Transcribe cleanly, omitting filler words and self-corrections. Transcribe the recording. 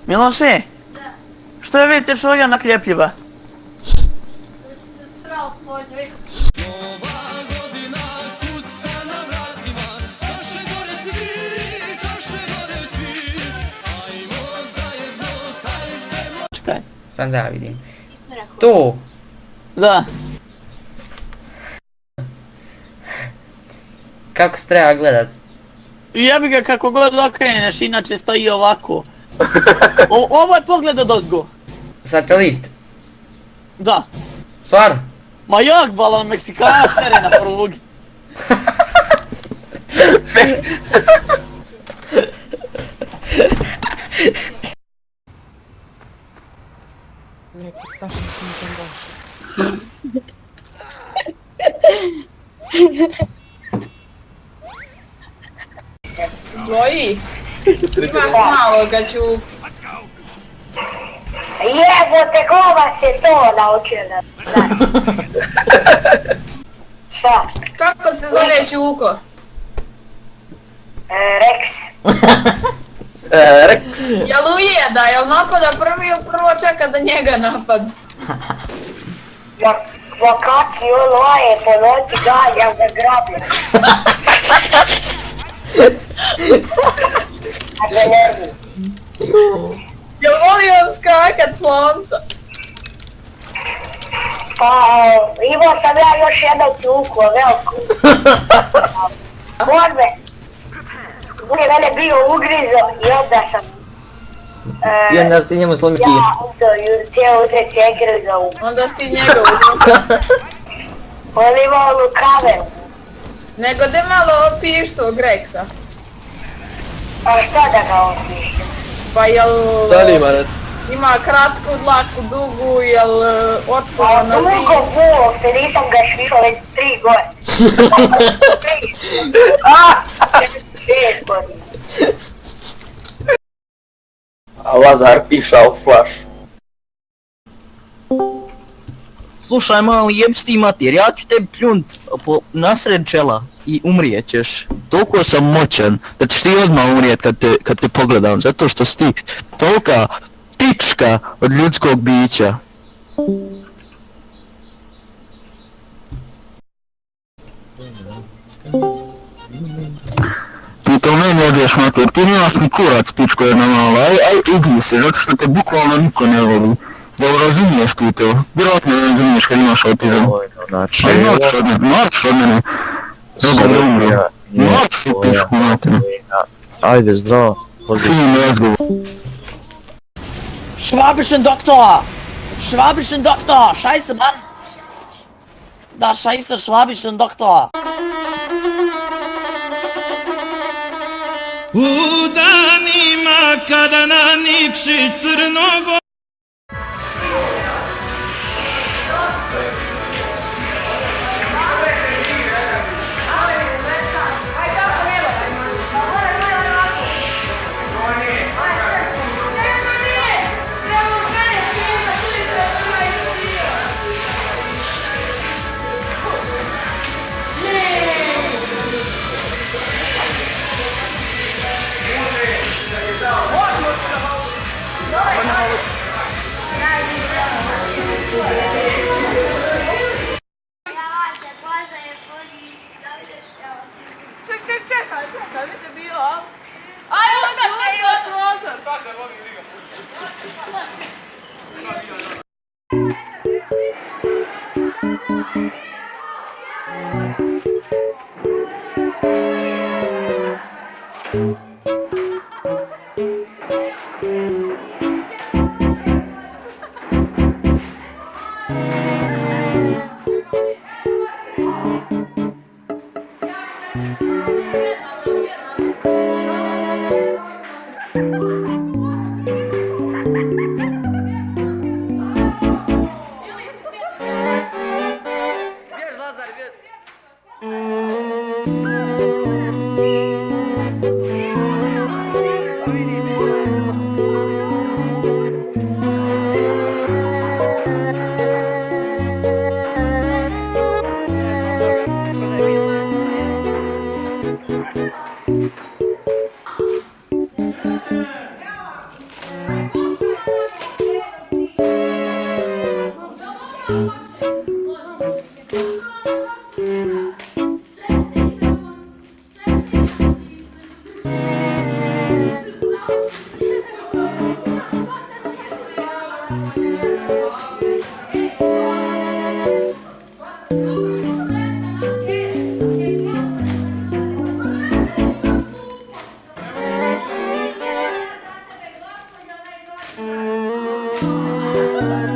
Miloše, što je veće šolja nakljepljiva? Sral podnjoj. Čekaj. Sam da vidim. Tu! Da. Kako se treba gledat? Jebi ga kako god okreneš, inače stoji ovako. Ovo je pogled od ozgo. Satelit. Da. Stvarno? Ma jak balon Meksikanac sere na prugi. Neki tašni su mi tam došli. Svoji. Imaš malo ga ću... Jebote, ko vas je to naučio da znaš? Šta? Kako se zove Čuko? Rex. Jel ujeda, jel napada prvi ili prvo čeka da njega napadne? Ma kaki on laje po noći ganjam da grabim. A da nervi. Jel voli on skakat s lonca? Pa imao sam ja još jednu Čuku, veliku. Borbe. On je mene bio ugrizo i onda sam... I onda ste njemu slomiti. Ja cijelo uzeti cekiru ga u... Onda si ti njega uzeo. On imao onu kameru. Nego de malo opiš tog Rexa. A šta da ga opišem? Pa jel... Zanima. Ima kratku dlaku, dugu, jel otpora Pa na dugo zid? bulog, te nisam ga švišao već 3 godine. 6 godina. A Lazar pišao flash. Slušaj mali jebs ti mater, ja ću te pljunt nasred čela i umrijet ćeš. Toliko sam moćan da ćeš ti odmah umrijet kad te pogledam, zato što si ti tolika pička od ljudskog bića. Ti to meni odješ mater, ti nemaš ni kurac pičko jedna mala, aj ubij se, zato što te bukvalno niko ne voli. Dobro, razumiješ ti to, vjerojatno ne razumiješ kad imaš autizam. Znači... Aj marš od mene. Dobro, umro. Marš u pičku mater. Ajde, zdravo. Fin razgovor. Schwabischen Doktor! Schwabischen Doktor! Scheiße, Mann! Da scheiße Schwabischen Doktor! U danima kada na nikši crnogo Čekaj, vidite bilo. Aj, onda še i od Tako je, mogu liga. Thank